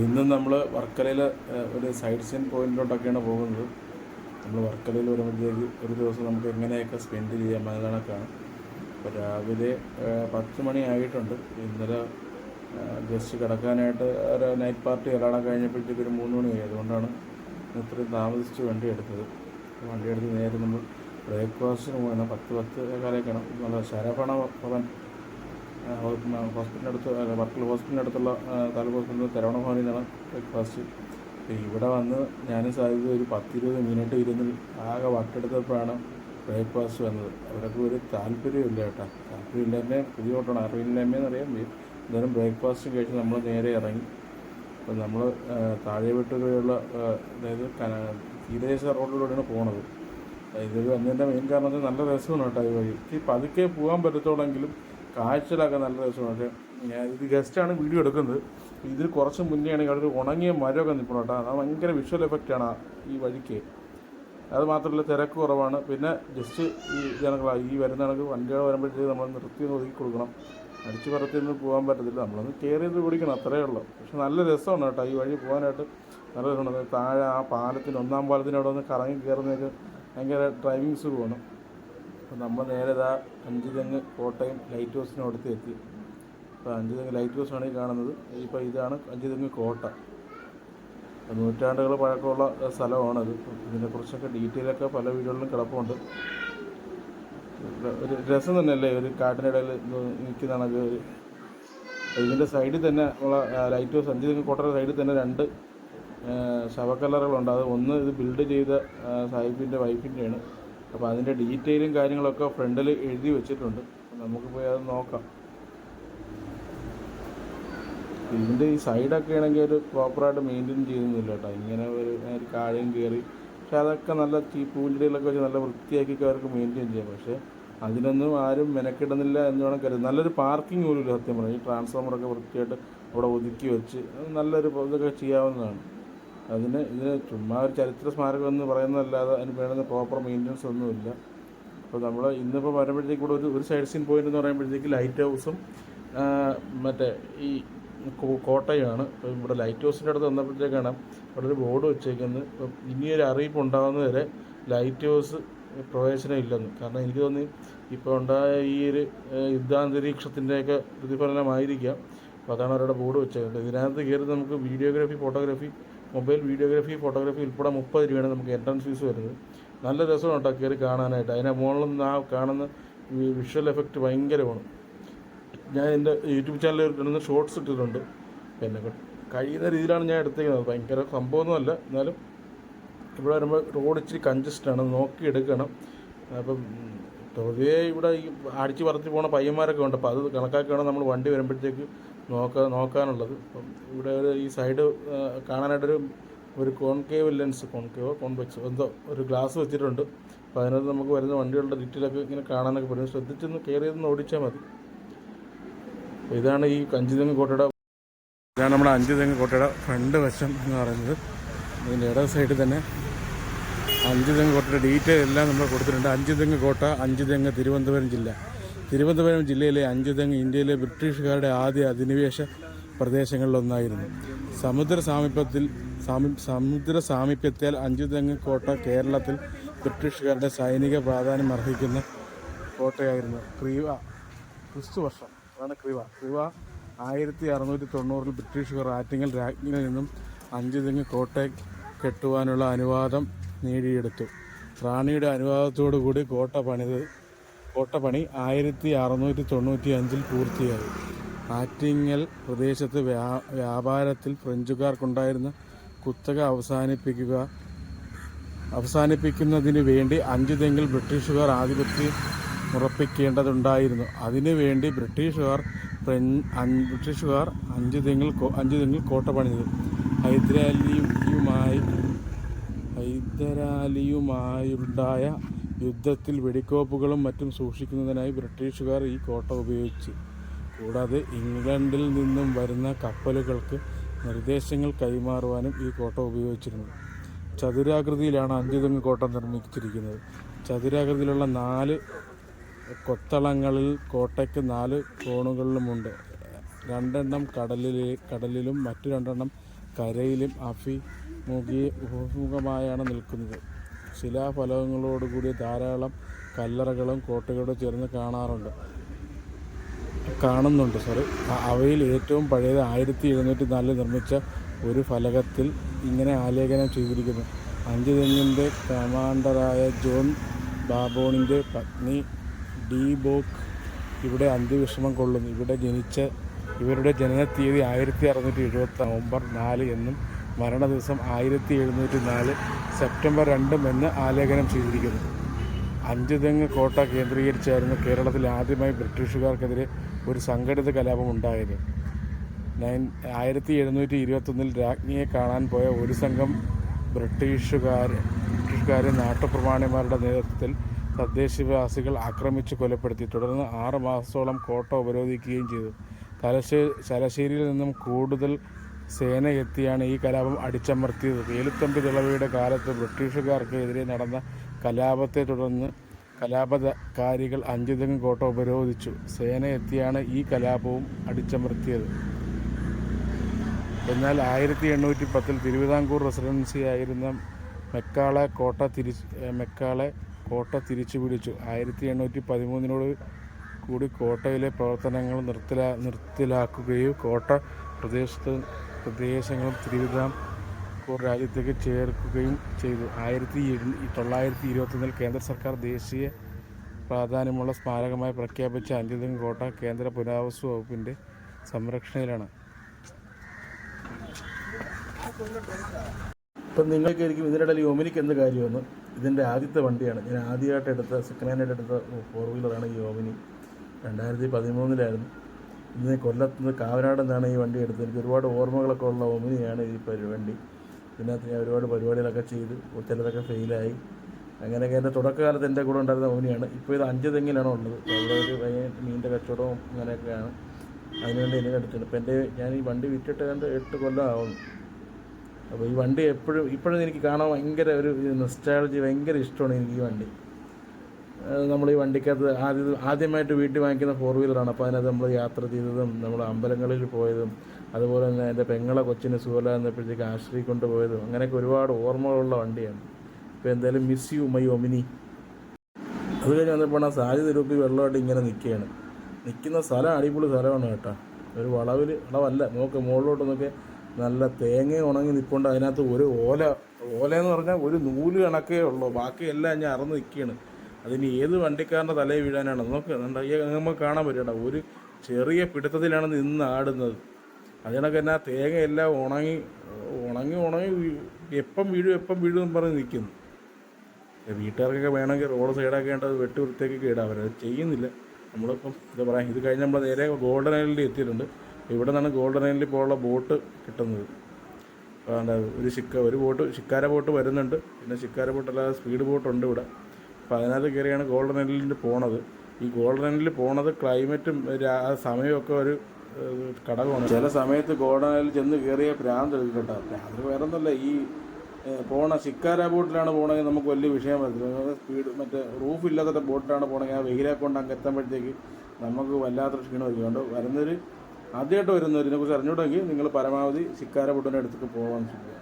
ഇന്നും നമ്മൾ വർക്കലയിൽ ഒരു സൈഡ് സീൻ പോയിന്റിലോട്ടൊക്കെയാണ് പോകുന്നത്. നമ്മൾ വർക്കലയിൽ വരുമ്പോഴത്തേക്ക് ഒരു ദിവസം നമുക്ക് എങ്ങനെയൊക്കെ സ്പെൻഡ് ചെയ്യാം കണക്കാണ്. അപ്പോൾ രാവിലെ 10 മണി ആയിട്ടുണ്ട്. ഇന്നലെ ജസ്റ്റ് കിടക്കാനായിട്ട് ഒരു നൈറ്റ് പാർട്ടി എല്ലാം കഴിഞ്ഞപ്പോഴത്തേക്ക് ഒരു 3 മണിയായി. അതുകൊണ്ടാണ് ഇത്രയും താമസിച്ച് വണ്ടി എടുത്തത്. വണ്ടി എടുത്ത് നേരെ നമ്മൾ ബ്രേക്ക്ഫാസ്റ്റിന് പോകുന്ന 10-10 നല്ല ശരവണ ഭവൻ ഹോസ്പിറ്റലിനടുത്ത് വർക്കല ഹോസ്പിറ്റലിനടുത്തുള്ള താലൂക്ക് ഹോസ്പിറ്റലിൽ തരവണ ഭവനിൽ നിന്നാണ് ബ്രേക്ക്ഫാസ്റ്റ്. ഇവിടെ വന്ന് ഞാനും സാധ്യത ഒരു 10-20 മിനിറ്റ് ഇരുന്ന് ആകെ വട്ടെടുത്തപ്പോഴാണ് ബ്രേക്ക്ഫാസ്റ്റ് വന്നത്. അവരൊക്കെ ഒരു താല്പര്യമില്ല കേട്ടോ. താല്പര്യമില്ലായ്മ പുതിയോട്ടാണ്, അറിവില്ലായ്മയെന്ന് അറിയാൻ വയ്യ. എന്തായാലും ബ്രേക്ക്ഫാസ്റ്റ് കഴിച്ച് നമ്മൾ നേരെ ഇറങ്ങി. അപ്പം നമ്മൾ താഴെവെട്ടൂരുള്ള അതായത് തീരദേശ റോഡിലൂടെയാണ് പോണത്. ഇതൊരു വന്നതിൻ്റെ മെയിൻ കാരണത്തിൽ നല്ല രസമാണ് കേട്ടോ. ഈ വഴി പതുക്കെ പോകാൻ പറ്റത്തുള്ളെങ്കിലും കാഴ്ചകളൊക്കെ നല്ല രസമാണ്. പക്ഷേ ഇത് ഗസ്റ്റാണ് വീഡിയോ എടുക്കുന്നത്. ഇതിൽ കുറച്ച് മുന്നേ ആണെങ്കിൽ അവിടെ ഒരു ഉണങ്ങിയ മരമൊക്കെ നിൽക്കണം കേട്ടോ. അത് ഭയങ്കര വിഷ്വൽ എഫക്റ്റാണ് ഈ വഴിക്ക്. അത് മാത്രമല്ല തിരക്ക് കുറവാണ്. പിന്നെ ജസ്റ്റ് ഈ ജനങ്ങളാണ് ഈ വരുന്ന കണക്ക് വണ്ടികൾ വരുമ്പോഴത്തേക്ക് നമ്മൾ നിർത്തി ഒതുക്കി കൊടുക്കണം. അടിച്ചു പറത്തിയൊന്നും പോകാൻ പറ്റത്തില്ല. നമ്മളൊന്ന് കയറിയത് പിടിക്കണം, അത്രയേ ഉള്ളൂ. പക്ഷെ നല്ല രസമാണ് കേട്ടോ ഈ വഴി പോകാനായിട്ട്. നല്ല രസമാണ്. താഴെ ആ പാലത്തിന് 1-ാം പാലത്തിന് അവിടെ ഒന്ന് കറങ്ങി കയറുന്നതൊക്കെ ഭയങ്കര ഡ്രൈവിംഗ് സുഖമാണ്. അപ്പോൾ നമ്മൾ നേരെ അഞ്ചുതെങ്ങ് കോട്ടയം ലൈറ്റ് ഹൗസിനടുത്ത് എത്തി. അപ്പോൾ അഞ്ചുതെങ്ങ് ലൈറ്റ് ഹൗസാണ് ഈ കാണുന്നത്. ഇപ്പോൾ ഇതാണ് അഞ്ചുതെങ്ങ് കോട്ട. നൂറ്റാണ്ടുകൾ പഴക്കമുള്ള സ്ഥലമാണത്. ഇതിനെക്കുറിച്ചൊക്കെ ഡീറ്റെയിലൊക്കെ പല വീടുകളിലും കിടപ്പുണ്ട്. ഒരു രസം തന്നെയല്ലേ ഒരു കാട്ടിനിടയിൽ നിൽക്കുന്നതാണ്. ഇതിൻ്റെ സൈഡിൽ തന്നെ ഉള്ള ലൈറ്റ് ഹൗസ് അഞ്ചുതെങ്ങ് കോട്ടയുടെ സൈഡിൽ തന്നെ 2 ശവക്കല്ലറുകളുണ്ട്. അത് ഒന്ന് ഇത് ബിൽഡ് ചെയ്ത സാഹിബിൻ്റെ വൈഫിൻ്റെയാണ്. അപ്പോൾ അതിൻ്റെ ഡീറ്റെയിലും കാര്യങ്ങളൊക്കെ ഫ്രണ്ടിൽ എഴുതി വെച്ചിട്ടുണ്ട്. നമുക്ക് പോയി അത് നോക്കാം. ഇതിൻ്റെ ഈ സൈഡൊക്കെ ആണെങ്കിൽ ഒരു പ്രോപ്പറായിട്ട് മെയിൻറ്റെയിൻ ചെയ്യുന്നില്ല കേട്ടോ. ഇങ്ങനെ ഒരു കാര്യം കയറി, പക്ഷെ അതൊക്കെ നല്ല പൂഞ്ചെടികളൊക്കെ വെച്ച് നല്ല വൃത്തിയാക്കിയൊക്കെ അവർക്ക് മെയിൻറ്റെയിൻ ചെയ്യാം. പക്ഷേ അതിനൊന്നും ആരും മെനക്കിടുന്നില്ല എന്ന് വേണം കരുതും. നല്ലൊരു പാർക്കിംഗ് പോലും ഇല്ല സത്യം പറഞ്ഞാൽ. ഈ ട്രാൻസ്ഫോമറൊക്കെ വൃത്തിയായിട്ട് അവിടെ ഒതുക്കി വെച്ച് നല്ലൊരു ഇതൊക്കെ ചെയ്യാവുന്നതാണ്. ഇതിന് ചുമ്മാ ഒരു ചരിത്ര സ്മാരകം എന്ന് പറയുന്നതല്ലാതെ അതിന് വേണ്ടുന്ന പ്രോപ്പർ മെയിൻ്റനൻസ് ഒന്നുമില്ല. അപ്പോൾ നമ്മൾ ഇന്നിപ്പോൾ വരുമ്പോഴത്തേക്ക് കൂടെ ഒരു സൈഡ് സീൻ പോയിന്റ് എന്ന് പറയുമ്പോഴത്തേക്ക് ലൈറ്റ് ഹൗസും മറ്റേ ഈ കോട്ടയാണ്. അപ്പോൾ ഇവിടെ ലൈറ്റ് ഹൗസിൻ്റെ അടുത്ത് വന്നപ്പോഴത്തേക്കാണ് അവിടെ ഒരു ബോർഡ് വെച്ചേക്കുന്നത്. ഇപ്പം ഇനിയൊരു അറിയിപ്പ് ഉണ്ടാകുന്നതുവരെ ലൈറ്റ് ഹൗസ് പ്രവേശനം ഇല്ലെന്ന്. കാരണം എനിക്ക് തോന്നി ഇപ്പോൾ ഉണ്ടായ ഈ ഒരു യുദ്ധാന്തരീക്ഷത്തിൻ്റെയൊക്കെ പ്രതിഫലനമായിരിക്കാം. അപ്പോൾ അതാണ് അവരുടെ ബോർഡ് വെച്ചേക്കുന്നത്. ഇതിനകത്ത് കയറി നമുക്ക് videography, photography, mobile videography, photography ഉൾപ്പെടെ 30 രൂപയാണ് നമുക്ക് എൻട്രൻസ് ഫീസ് വരുന്നത്. നല്ല രസമാണ് കേട്ടോ കയറി കാണാനായിട്ട്. അതിനെ മുകളിൽ നിന്ന് ആ കാണുന്ന വിഷ്വൽ എഫക്റ്റ് ഭയങ്കരമാണ്. ഞാൻ എൻ്റെ യൂട്യൂബ് ചാനലിൽ 2 ഷോർട്സ് ഇട്ടിട്ടുണ്ട്. പിന്നെ കഴിയുന്ന രീതിയിലാണ് ഞാൻ എടുത്തേക്കുന്നത്. ഭയങ്കര സംഭവമൊന്നുമല്ല, എന്നാലും ഇവിടെ വരുമ്പോൾ റോഡ് ഇച്ചിരി കൺജസ്റ്റഡാണ്, നോക്കി എടുക്കണം. അപ്പം പൊതുവേ ഇവിടെ ഈ അടിച്ച് പറത്തി പോകുന്ന പയ്യന്മാരൊക്കെ ഉണ്ട്. അപ്പോൾ അത് കണക്കാക്കിയാണ് നമ്മൾ വണ്ടി വരുമ്പോഴത്തേക്ക് നോക്കാനുള്ളത്. അപ്പം ഇവിടെ ഈ സൈഡ് കാണാനായിട്ടൊരു കോൺകേവ് ലെൻസ്, കോൺവെക്സ് എന്തോ ഒരു ഗ്ലാസ് വെച്ചിട്ടുണ്ട്. അപ്പോൾ അതിനകത്ത് നമുക്ക് വരുന്ന വണ്ടികളുടെ ഡീറ്റെയിലൊക്കെ ഇങ്ങനെ കാണാനൊക്കെ പറ്റും. ശ്രദ്ധിച്ചൊന്ന് കയറിയൊന്ന് ഓടിച്ചാൽ മതി. അപ്പോൾ ഇതാണ് ഈ അഞ്ചുതെങ്ങ് കോട്ടയുടെ നമ്മുടെ അഞ്ചുതെങ്ങ് കോട്ടയുടെ ഫ്രണ്ട് വശം എന്ന് പറയുന്നത്. ഇതിൻ്റെ ഇടത് സൈഡിൽ തന്നെ അഞ്ചുതെങ്ങ് കോട്ടയുടെ ഡീറ്റെയിൽ എല്ലാം നമ്മൾ കൊടുത്തിട്ടുണ്ട്. അഞ്ചുതെങ്ങ് കോട്ട, അഞ്ചുതെങ്ങ് തിരുവനന്തപുരം ജില്ല. തിരുവനന്തപുരം ജില്ലയിലെ അഞ്ചുതെങ്ങ് ഇന്ത്യയിലെ ബ്രിട്ടീഷുകാരുടെ ആദ്യ അധിനിവേശ പ്രദേശങ്ങളിലൊന്നായിരുന്നു. സമുദ്ര സാമീപ്യത്താൽ അഞ്ചുതെങ്ങ് കോട്ട കേരളത്തിൽ ബ്രിട്ടീഷുകാരുടെ സൈനിക പ്രാധാന്യം അർഹിക്കുന്ന കോട്ടയായിരുന്നു. ക്രിസ്തുവർഷം അതാണ് ക്രിവ 1690 ബ്രിട്ടീഷുകാർ ആറ്റിങ്ങൽ രാജ്ഞിയിൽ നിന്നും അഞ്ചുതെങ്ങ് കോട്ട കെട്ടുവാനുള്ള അനുവാദം നേടിയെടുത്തു. റാണിയുടെ അനുവാദത്തോടുകൂടി കോട്ടപ്പണി 1695 പൂർത്തിയായി. ആറ്റിങ്ങൽ പ്രദേശത്ത് വ്യാപാരത്തിൽ ഫ്രഞ്ചുകാർക്കുണ്ടായിരുന്ന കുത്തക അവസാനിപ്പിക്കുന്നതിന് വേണ്ടി അഞ്ചുതെങ്ങിൽ ബ്രിട്ടീഷുകാർ ആധിപത്യം ഉറപ്പിക്കേണ്ടതുണ്ടായിരുന്നു. അതിനുവേണ്ടി ബ്രിട്ടീഷുകാർ അഞ്ചുതെങ്ങിൽ കോട്ട പണിതു. ഹൈദരാലിയുമായുണ്ടായ യുദ്ധത്തിൽ വെടിക്കോപ്പുകളും മറ്റും സൂക്ഷിക്കുന്നതിനായി ബ്രിട്ടീഷുകാർ ഈ കോട്ട ഉപയോഗിച്ചു. കൂടാതെ ഇംഗ്ലണ്ടിൽ നിന്നും വരുന്ന കപ്പലുകൾക്ക് നിർദ്ദേശങ്ങൾ കൈമാറുവാനും ഈ കോട്ട ഉപയോഗിച്ചിരുന്നു. ചതുരാകൃതിയിലാണ് അഞ്ചുതെങ്ങ് കോട്ട നിർമ്മിച്ചിരിക്കുന്നത്. ചതുരാകൃതിയിലുള്ള 4 കൊത്തളങ്ങളിൽ കോട്ടയ്ക്ക് 4 കോണുകളിലുമുണ്ട്. രണ്ടെണ്ണം കടലിലും മറ്റു രണ്ടെണ്ണം കരയിലും അഭിമുഖമായാണ് നിൽക്കുന്നത്. ശിലാഫലകങ്ങളോടുകൂടിയ ധാരാളം കല്ലറകളും കോട്ടകളോട് ചേർന്ന് കാണുന്നുണ്ട്. അവയിൽ ഏറ്റവും പഴയത് 1704 നിർമ്മിച്ച ഒരു ഫലകത്തിൽ ഇങ്ങനെ ആലേഖനം ചെയ്തിരിക്കുന്നു: അഞ്ചുതെങ്ങിൻ്റെ കമാൻഡറായ ജോൺ ബാബോണിൻ്റെ പത്നി ഡീബോക്ക് ഇവിടെ അന്ത്യവിശ്രമം കൊള്ളുന്നു. ഇവരുടെ ജനനത്തീയതി 1670 നവംബർ 4 എന്നും മരണദിവസം 1704 സെപ്റ്റംബർ 2 എന്ന് ആലേഖനം ചെയ്തിരിക്കുന്നു. അഞ്ചുതെങ്ങ് കോട്ട കേന്ദ്രീകരിച്ചായിരുന്നു കേരളത്തിൽ ആദ്യമായി ബ്രിട്ടീഷുകാർക്കെതിരെ ഒരു സംഘടിത കലാപം ഉണ്ടായത്. 1721 രാജ്ഞിയെ കാണാൻ പോയ ഒരു സംഘം ബ്രിട്ടീഷുകാരെ നാട്ടുപ്രമാണിമാരുടെ നേതൃത്വത്തിൽ തദ്ദേശവാസികൾ ആക്രമിച്ച് കൊലപ്പെടുത്തി. തുടർന്ന് 6 മാസത്തോളം കോട്ട ഉപരോധിക്കുകയും ചെയ്തു. തലശ്ശേരിയിൽ നിന്നും കൂടുതൽ സേന എത്തിയാണ് ഈ കലാപം അടിച്ചമർത്തിയത്. വേലുത്തമ്പി ദളവയുടെ കാലത്ത് ബ്രിട്ടീഷുകാർക്ക് എതിരെ നടന്ന കലാപത്തെ തുടർന്ന് കലാപകാരികൾ അഞ്ചുതെങ്ങ് കോട്ട ഉപരോധിച്ചു. സേന എത്തിയാണ് ഈ കലാപവും അടിച്ചമർത്തിയത്. എന്നാൽ 1810 തിരുവിതാംകൂർ റെസിഡൻസിയായിരുന്ന മെക്കാളെ കോട്ട തിരിച്ചുപിടിച്ചു. 1813 കൂടി കോട്ടയിലെ പ്രവർത്തനങ്ങൾ നിർത്തലാക്കുകയും കോട്ട പ്രദേശങ്ങളും തിരുവിതാംകൂർ രാജ്യത്തേക്ക് ചേർക്കുകയും ചെയ്തു. 1921 കേന്ദ്ര സർക്കാർ ദേശീയ പ്രാധാന്യമുള്ള സ്മാരകമായി പ്രഖ്യാപിച്ച അഞ്ചുതെങ്ങ് കോട്ട കേന്ദ്ര പുരാവസ്തു വകുപ്പിൻ്റെ സംരക്ഷണയിലാണ്. ഇപ്പം നിങ്ങൾക്കായിരിക്കും ഇതിനിടയിൽ ഈ ഒമിനിക്ക് എന്ത് കാര്യമെന്ന്. ഇതിൻ്റെ ആദ്യത്തെ വണ്ടിയാണ്. ഞാൻ ആദ്യമായിട്ട് സെക്കൻഡ് ഹാൻഡായിട്ട് എടുത്ത 4 വീലറാണ് ഈ ഒമിനി. 2013 ഇന്ന് കൊല്ലത്ത് നിന്ന് കാവനാട് നിന്നാണ് ഈ വണ്ടി എടുത്തത്. എനിക്ക് ഒരുപാട് ഓർമ്മകളൊക്കെ ഉള്ള ഒമിനിയാണ് ഈ വണ്ടി. ഇതിനകത്ത് ഞാൻ ഒരുപാട് പരിപാടികളൊക്കെ ചെയ്ത് ചിലതൊക്കെ ഫെയിലായി. അങ്ങനെയൊക്കെ എൻ്റെ തുടക്കകാലത്ത് എൻ്റെ കൂടെ ഉണ്ടായിരുന്ന ഒമിനിയാണ്. ഇപ്പോൾ ഇത് അഞ്ചുതെങ്ങിലാണ് ഉള്ളത്. അവിടെ ഒരു മീനിൻ്റെ കച്ചവടവും അങ്ങനെയൊക്കെയാണ്. അതിനുവേണ്ടി എനിക്ക് എടുത്തിട്ടുണ്ട്. ഇപ്പം ഞാൻ ഈ വണ്ടി വിറ്റിട്ട് 8 കൊല്ലം ആവുന്നു. അപ്പോൾ ഈ വണ്ടി ഇപ്പോഴും എനിക്ക് കാണാൻ ഭയങ്കര ഒരു നൊസ്റ്റാൾജി, ഭയങ്കര ഇഷ്ടമാണ് എനിക്ക് ഈ വണ്ടി. നമ്മൾ ഈ വണ്ടിക്കകത്ത് ആദ്യമായിട്ട് വീട്ടിൽ വാങ്ങിക്കുന്ന 4 വീലറാണ്. അപ്പോൾ അതിനകത്ത് നമ്മൾ യാത്ര ചെയ്തതും നമ്മൾ അമ്പലങ്ങളിൽ പോയതും അതുപോലെ തന്നെ എൻ്റെ പെങ്ങളെ കൊച്ചിന് സുഖല എന്നപ്പോഴത്തേക്ക് ആശ്രയി കൊണ്ടുപോയതും അങ്ങനെയൊക്കെ ഒരുപാട് ഓർമ്മകളുള്ള വണ്ടിയാണ്. ഇപ്പോൾ എന്തായാലും മിസ് യു മൈ ഒമിനി. അത് കഴിഞ്ഞ് വന്നപ്പോൾ സാരി തിരുപ്പി വെള്ളമായിട്ട് ഇങ്ങനെ നിൽക്കുന്ന സ്ഥലം അടിപൊളി സ്ഥലമാണ് കേട്ടോ. ഒരു വളവല്ല, നോക്ക് മുകളിലോട്ട് നോക്കെ നല്ല തേങ്ങ ഉണങ്ങി നിൽപ്പുണ്ട്. അതിനകത്ത് ഒരു ഓലയെന്ന് പറഞ്ഞാൽ ഒരു നൂല് കണക്കേ ഉള്ളൂ, ബാക്കിയെല്ലാം ഞാൻ അറന്ന് നിൽക്കുകയാണ്. അതിന് ഏത് വണ്ടിക്കാരൻ്റെ തലയിൽ വീഴാനാണ്? നമുക്ക് കാണാൻ പറ്റണ്ട, ഒരു ചെറിയ പിടുത്തത്തിലാണ് നിന്ന് ആടുന്നത്. അതിനൊക്കെ എന്നാ തേങ്ങയെല്ലാം ഉണങ്ങി എപ്പം വീഴും എന്ന് പറഞ്ഞ് നിൽക്കുന്നു. വീട്ടുകാർക്കൊക്കെ വേണമെങ്കിൽ റോഡ് സൈഡൊക്കെ വേണ്ടത് വെട്ടി വൃത്തിയൊക്കെ ഇടാം. അവരത് ചെയ്യുന്നില്ല. നമ്മളിപ്പം ഇത് പറയാം. ഇത് കഴിഞ്ഞ് നമ്മൾ നേരെ ഗോൾഡൻ ഐലൻഡിൽ എത്തിയിട്ടുണ്ട്. ഇവിടെ നിന്നാണ് ഗോൾഡൻ ഐലൻഡിൽ പോകാനുള്ള ബോട്ട് കിട്ടുന്നത്. ഒരു ബോട്ട് ശിക്കാര ബോട്ട് വരുന്നുണ്ട്. പിന്നെ ശിക്കാര ബോട്ടല്ലാതെ സ്പീഡ് ബോട്ടുണ്ട് ഇവിടെ. അപ്പോൾ അതിനകത്ത് കയറിയാണ് ഗോൾഡൻ ഐലൻഡിൽ പോണത്. ഈ ഗോൾഡൻ ഐലൻഡിൽ പോണത് ക്ലൈമറ്റും സമയമൊക്കെ ഒരു ഘടകമാണ്. ചില സമയത്ത് ഗോൾഡൻ ഐലൻഡിൽ ചെന്ന് കയറിയ ഭ്രാന്ത് എടുക്കട്ടെ. ഭ്രാന്ത് വേറെ ഒന്നുമല്ല, ഈ ശിക്കാര ബോട്ടിലാണ് പോകണമെങ്കിൽ നമുക്ക് വലിയ വിഷയം വരത്തില്ല. സ്പീഡ് റൂഫില്ലാത്ത ബോട്ടിലാണ് പോകണമെങ്കിൽ ആ വെയിലൊക്കെ കൊണ്ട് അങ്ങ് എത്തുമ്പോഴത്തേക്ക് നമുക്ക് വല്ലാത്തൊരു ക്ഷീണമായിരിക്കും. അതുകൊണ്ട് ആദ്യമായിട്ട് വരുന്നവർ ഇതിനെക്കുറിച്ച് അറിഞ്ഞുകൂടെങ്കിൽ നിങ്ങൾ പരമാവധി ശിക്കാര ബോട്ടിൻ്റെ അടുത്തേക്ക് പോകാൻ ശ്രമിക്കുക.